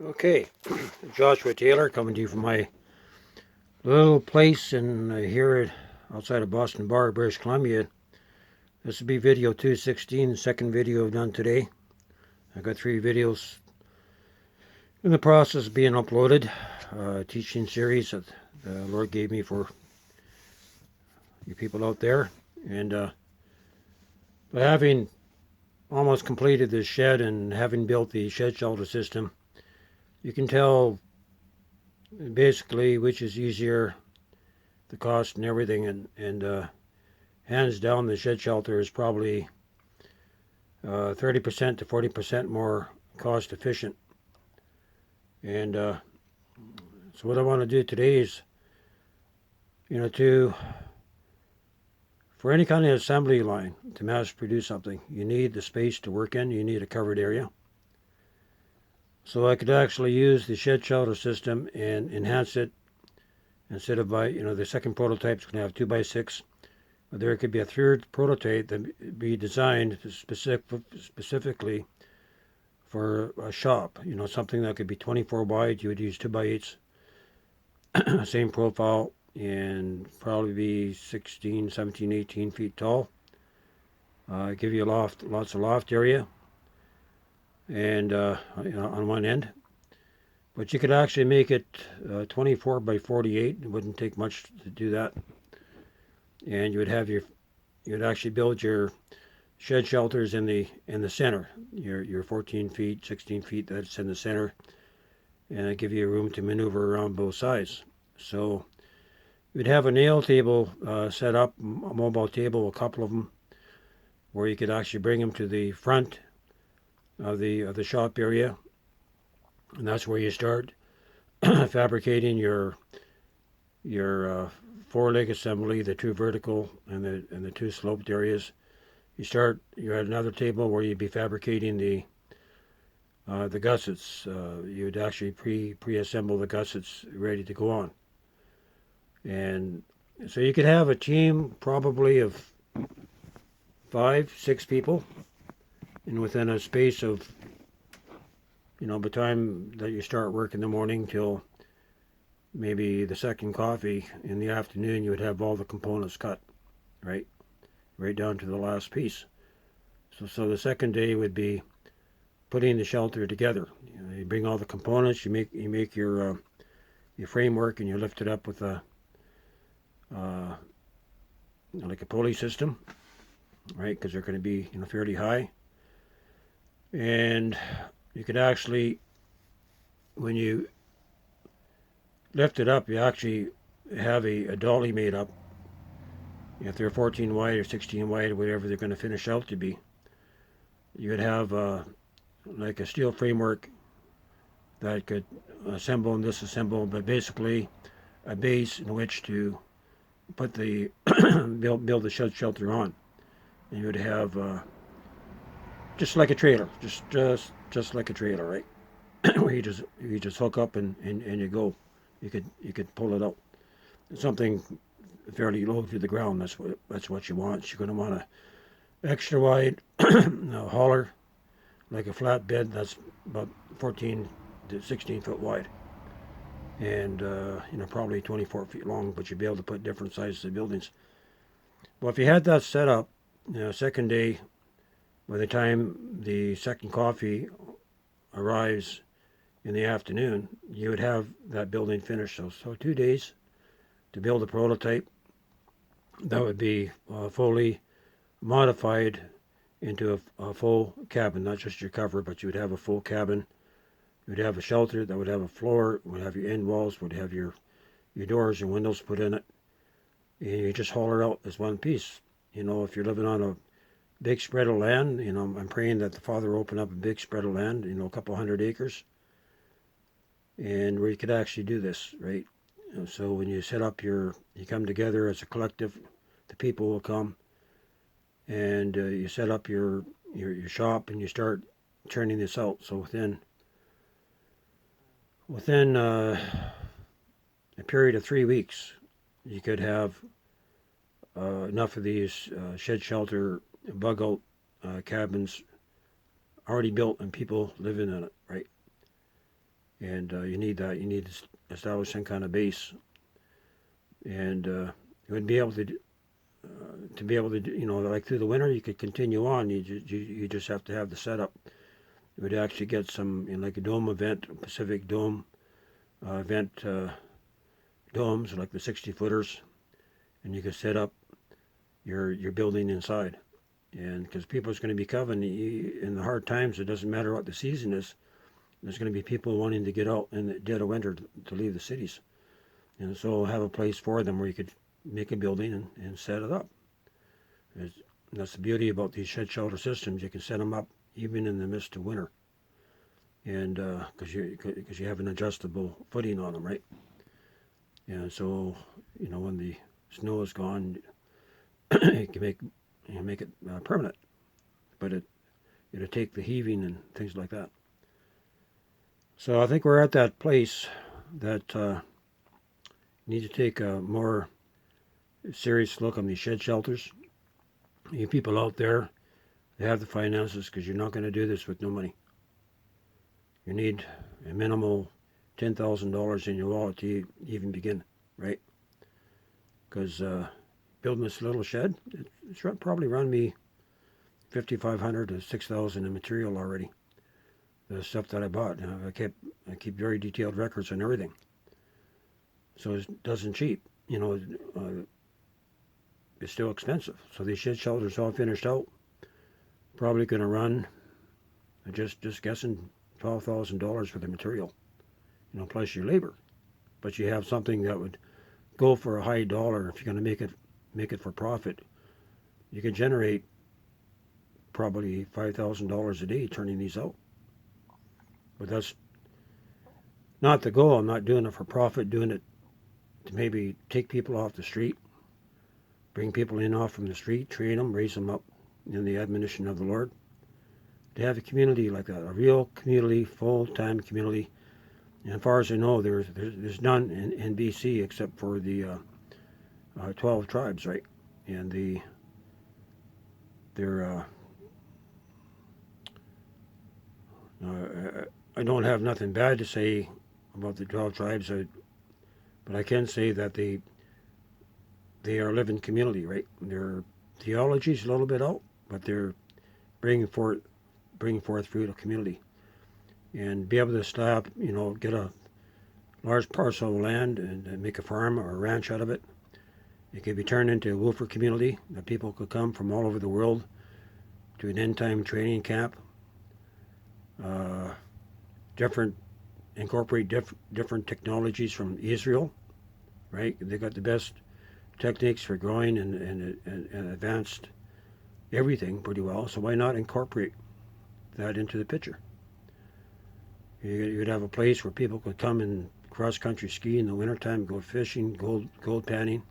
Okay, Joshua Taylor coming to you from my little place in here outside of Boston Bar, British Columbia. This will be video 216, the second video I've done today. I've got 3 videos in the process of being uploaded. Teaching series that the Lord gave me for you people out there. And by having almost completed this shed and having built the shed shelter system, you can tell basically which is easier, the cost and everything, and hands down the shed shelter is probably 30% to 40% more cost efficient. And so what I want to do today is, for any kind of assembly line to mass produce something, you need the space to work in, you need a covered area. So I could actually use the shed shelter system and enhance it. Instead of the second prototype is going to have 2x6. There could be a third prototype that be designed specifically for a shop. Something that could be 24 wide. You would use 2x8s, same profile, and probably be 16, 17, 18 feet tall. Give you lots of loft area, and on one end. But you could actually make it 24 by 48. It wouldn't take much to do that. And you'd actually build your shed shelters in the center. Your 14 feet, 16 feet that's in the center, and it give you room to maneuver around both sides. So you'd have a nail table set up, a mobile table, a couple of them, where you could actually bring them to the front of the shop area. And that's where you start fabricating your four-leg assembly, the 2 vertical and the 2 sloped areas. You're at another table where you'd be fabricating the gussets. You'd actually pre-assemble the gussets ready to go on. And so you could have a team probably of 5, 6 people, and within a space of by the time that you start work in the morning till maybe the second coffee in the afternoon, you would have all the components cut, right down to the last piece. So the second day would be putting the shelter together. You bring all the components, you make your framework, and you lift it up with a like a pulley system, right? Because they're going to be fairly high. And you could actually, when you lift it up, you actually have a dolly made up. If they're 14 wide or 16 wide, whatever they're going to finish out to be, you would have like a steel framework that could assemble and disassemble, but basically a base in which to put the build the shed shelter on. And you would have just like a trailer, just like a trailer, right? Where you just hook up and you go. You could pull it out. Something fairly low to the ground. That's what you want. You're going to want a extra wide hauler, like a flatbed that's about 14 to 16 foot wide, and probably 24 feet long. But you'll be able to put different sizes of buildings. Well, if you had that set up, second day, by the time the second coffee arrives in the afternoon, you would have that building finished. So 2 days to build a prototype. That would be fully modified into a full cabin, not just your cover, but you would have a full cabin. You would have a shelter that would have a floor, would have your end walls, would have your doors and windows put in it, and you just haul it out as one piece. If you're living on a big spread of land, I'm praying that the Father will open up a big spread of land, a couple 100 acres, and where you could actually do this, right? So when you set up you come together as a collective, the people will come, and you set up your shop, and you start turning this out. So within a period of 3 weeks, you could have enough of these shed shelter bug out cabins already built and people living in it, right? and you need that. You need to establish some kind of base, and you would be able to be able to, like through the winter, you could continue on. You just have to have the setup. You would actually get some, like a dome event, a Pacific Dome event domes, like the 60-footers, and you could set up your building inside. And because people's going to be coming in the hard times, it doesn't matter what the season is. There's going to be people wanting to get out in the dead of winter to leave the cities, and so have a place for them where you could make a building and set it up. That's the beauty about these shed shelter systems. You can set them up even in the midst of winter, and because you have an adjustable footing on them, right? And so when the snow is gone, you can make it permanent, but it'll take the heaving and things like that. So I think we're at that place that need to take a more serious look on these shed shelters. You people out there, they have the finances, because you're not going to do this with no money. You need a minimal $10,000 in your wallet to even begin, right? Because building this little shed, it's probably run me $5,500 to $6,000 in material already. The stuff that I bought, I keep very detailed records on everything, so it doesn't cheap. It's still expensive. So these shed shelters all finished out, probably going to run, just guessing, $12,000 for the material, plus your labor. But you have something that would go for a high dollar. If you're going to make it for profit, you can generate probably $5,000 a day turning these out. But that's not the goal. I'm not doing it for profit, doing it to maybe take people off the street, bring people in off from the street, train them, raise them up in the admonition of the Lord. To have a community like that, a real community, full-time community. And as far as I know, there's none in BC except for the 12 tribes, right? And I don't have nothing bad to say about the 12 tribes, but I can say that they are a living community, right? Their theology is a little bit out, but they're bringing forth fruit of community, and be able to stop, get a large parcel of land and make a farm or a ranch out of it. It could be turned into a woofer community that people could come from all over the world to an end-time training camp. Incorporate different technologies from Israel, right? They got the best techniques for growing and advanced everything pretty well. So why not incorporate that into the picture? You'd have a place where people could come and cross-country ski in the wintertime, go fishing, gold panning,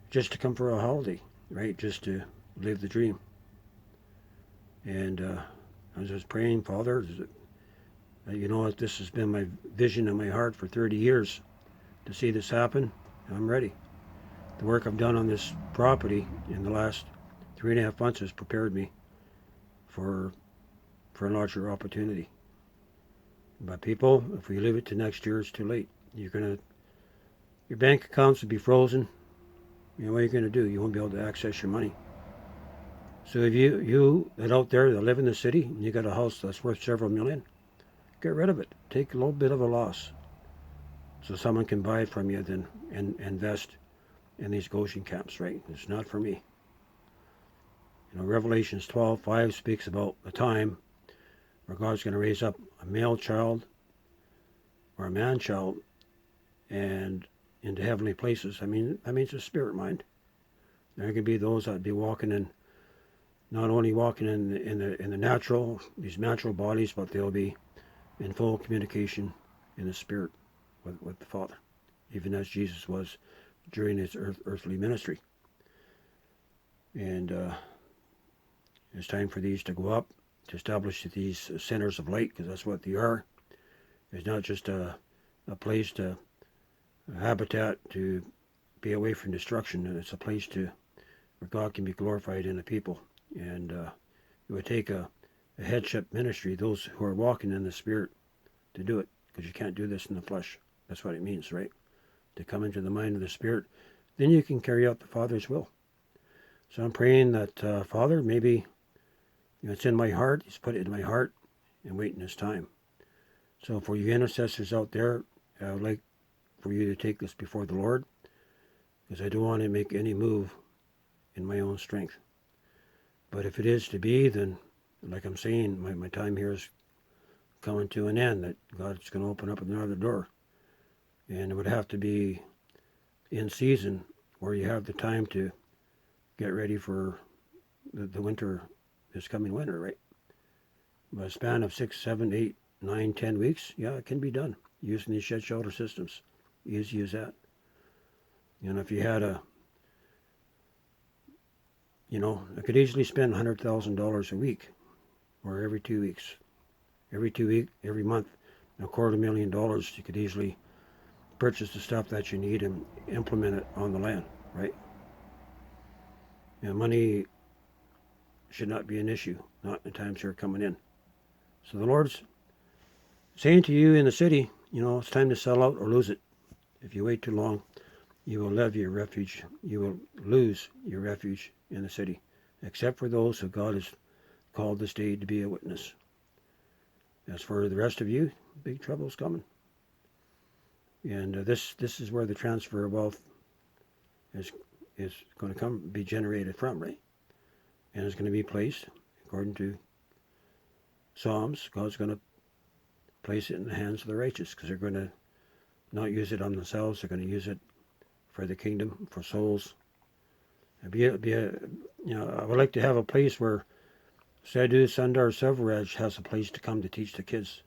just to come for a holiday, right? Just to live the dream. And I was just praying, Father, this has been my vision in my heart for 30 years to see this happen. I'm ready. The work I've done on this property in the last 3.5 months has prepared me for a larger opportunity. But people, if we leave it to next year, it's too late. Your bank accounts will be frozen. What are you going to do? You won't be able to access your money. So if you that out there that live in the city, and you got a house that's worth several million, get rid of it. Take a little bit of a loss, so someone can buy it from you, then and invest in these Goshen camps, right? It's not for me. Revelations 12:5 speaks about the time where God's going to raise up a male child or a man child and into heavenly places. That means a spirit mind. There can be those that be walking in, not only walking in the natural, these natural bodies, but they'll be in full communication in the spirit with the Father, even as Jesus was during his earthly ministry. And it's time for these to go up, to establish these centers of light, because that's what they are. It's not just a place a habitat to be away from destruction. It's a place where God can be glorified in the people. And it would take a headship ministry, those who are walking in the Spirit, to do it, because you can't do this in the flesh. That's what it means, right? To come into the mind of the Spirit. Then you can carry out the Father's will. So I'm praying that, Father, maybe it's in my heart. He's put it in my heart and waiting His time. So for you intercessors out there, I would like for you to take this before the Lord, because I don't want to make any move in my own strength. But if it is to be, then, like I'm saying, my time here is coming to an end, that God's going to open up another door. And it would have to be in season, where you have the time to get ready for the winter, this coming winter, right? By a span of 6, 7, 8, 9, 10 weeks, yeah, it can be done using these shed shelter systems. Easy as that. If you had I could easily spend $100,000 a week, or every 2 weeks. Every month, $250,000, you could easily purchase the stuff that you need and implement it on the land, right? Money should not be an issue, not in the times you're coming in. So the Lord's saying to you in the city, it's time to sell out or lose it. If you wait too long, you will leave your refuge. You will lose your refuge in the city, except for those who God has called this day to be a witness. As for the rest of you, big trouble's coming. And this is where the transfer of wealth is going to be generated from, right? And it's going to be placed, according to Psalms, God's going to place it in the hands of the righteous, because they're going to not use it on themselves. They're going to use it for the kingdom, for souls. I would like to have a place where Sadhu Sundar Selvaraj has a place to come to teach the kids,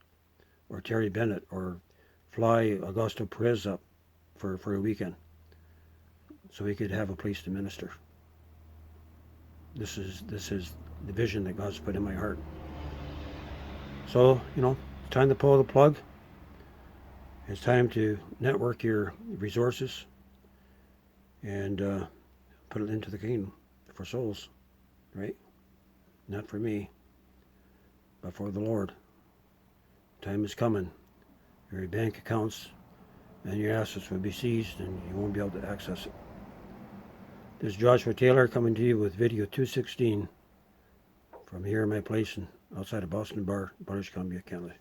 or Terry Bennett, or fly Augusto Perez up for a weekend, so he could have a place to minister. This is the vision that God's put in my heart. So, it's time to pull the plug. It's time to network your resources and put it into the kingdom for souls, right? Not for me, but for the Lord. Time is coming. Your bank accounts and your assets will be seized, and you won't be able to access it. This is Joshua Taylor coming to you with video 216 from here in my place outside of Boston Bar, British Columbia, Canada.